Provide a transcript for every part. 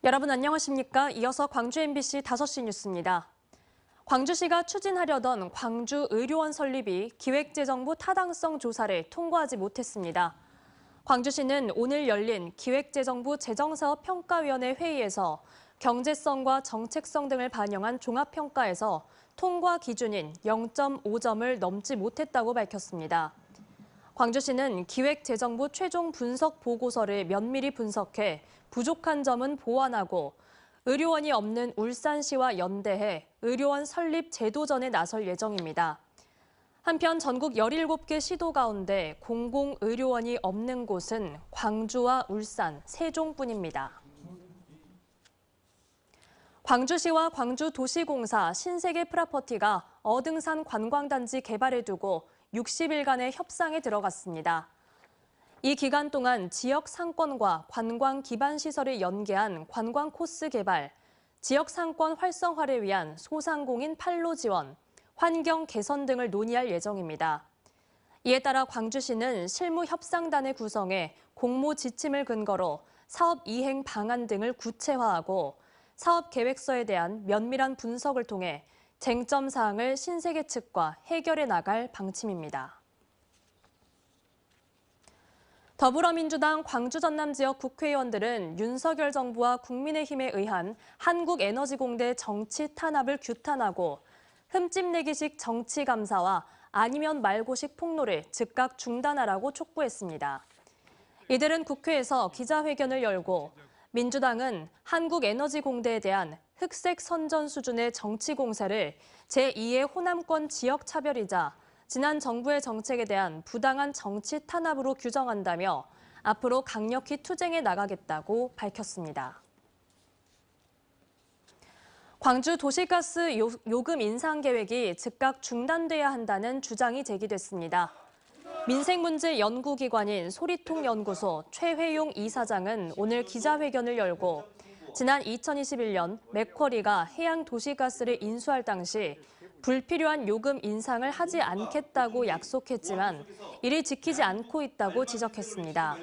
여러분 안녕하십니까? 이어서 광주 MBC 5시 뉴스입니다. 광주시가 추진하려던 광주 의료원 설립이 기획재정부 타당성 조사를 통과하지 못했습니다. 광주시는 오늘 열린 기획재정부 재정사업평가위원회 회의에서 경제성과 정책성 등을 반영한 종합평가에서 통과 기준인 0.5점을 넘지 못했다고 밝혔습니다. 광주시는 기획재정부 최종 분석 보고서를 면밀히 분석해 부족한 점은 보완하고 의료원이 없는 울산시와 연대해 의료원 설립 제도전에 나설 예정입니다. 한편 전국 17개 시도 가운데 공공의료원이 없는 곳은 광주와 울산, 세종뿐입니다. 광주시와 광주도시공사 신세계 프라퍼티가 어등산 관광단지 개발을 두고 60일간의 협상에 들어갔습니다. 이 기간 동안 지역 상권과 관광 기반 시설을 연계한 관광 코스 개발, 지역 상권 활성화를 위한 소상공인 판로 지원, 환경 개선 등을 논의할 예정입니다. 이에 따라 광주시는 실무 협상단을 구성해 공모 지침을 근거로 사업 이행 방안 등을 구체화하고 사업 계획서에 대한 면밀한 분석을 통해 쟁점 사항을 신세계 측과 해결해 나갈 방침입니다. 더불어민주당 광주 전남 지역 국회의원들은 윤석열 정부와 국민의힘에 의한 한국에너지공대 정치 탄압을 규탄하고 흠집내기식 정치 감사와 아니면 말고식 폭로를 즉각 중단하라고 촉구했습니다. 이들은 국회에서 기자회견을 열고 민주당은 한국에너지공대에 대한 흑색 선전 수준의 정치 공세를 제2의 호남권 지역 차별이자 지난 정부의 정책에 대한 부당한 정치 탄압으로 규정한다며 앞으로 강력히 투쟁해 나가겠다고 밝혔습니다. 광주 도시가스 요금 인상 계획이 즉각 중단돼야 한다는 주장이 제기됐습니다. 민생문제 연구기관인 소리통연구소 최회용 이사장은 오늘 기자회견을 열고 지난 2021년 맥쿼리가 해양도시가스를 인수할 당시 불필요한 요금 인상을 하지 않겠다고 약속했지만 이를 지키지 않고 있다고 지적했습니다.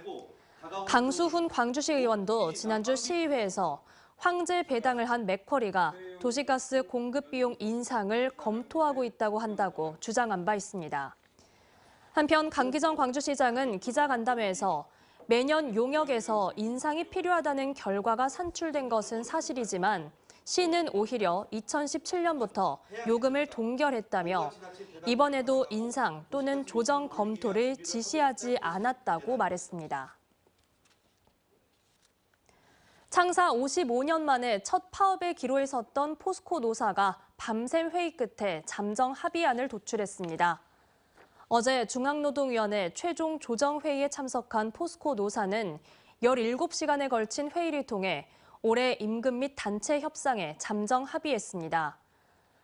강수훈 광주시 의원도 지난주 시의회에서 황제 배당을 한 맥쿼리가 도시가스 공급 비용 인상을 검토하고 있다고 한다고 주장한 바 있습니다. 한편 강기정 광주시장은 기자간담회에서 매년 용역에서 인상이 필요하다는 결과가 산출된 것은 사실이지만 시는 오히려 2017년부터 요금을 동결했다며 이번에도 인상 또는 조정 검토를 지시하지 않았다고 말했습니다. 창사 55년 만에 첫 파업의 기로에 섰던 포스코 노사가 밤샘 회의 끝에 잠정 합의안을 도출했습니다. 어제 중앙노동위원회 최종 조정회의에 참석한 포스코 노사는 17시간에 걸친 회의를 통해 올해 임금 및 단체 협상에 잠정 합의했습니다.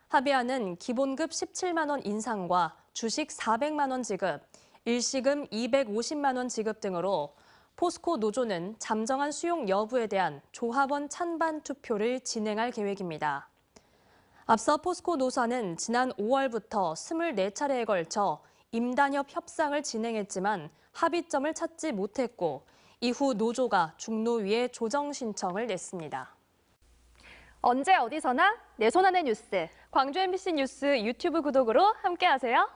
합의안은 기본급 17만 원 인상과 주식 400만 원 지급, 일시금 250만 원 지급 등으로 포스코 노조는 잠정안 수용 여부에 대한 조합원 찬반 투표를 진행할 계획입니다. 앞서 포스코 노사는 지난 5월부터 24차례에 걸쳐 임단협 협상을 진행했지만 합의점을 찾지 못했고 이후 노조가 중노위에 조정 신청을 냈습니다. 언제 어디서나 내 손 안의 뉴스. 광주 MBC 뉴스 유튜브 구독으로 함께하세요.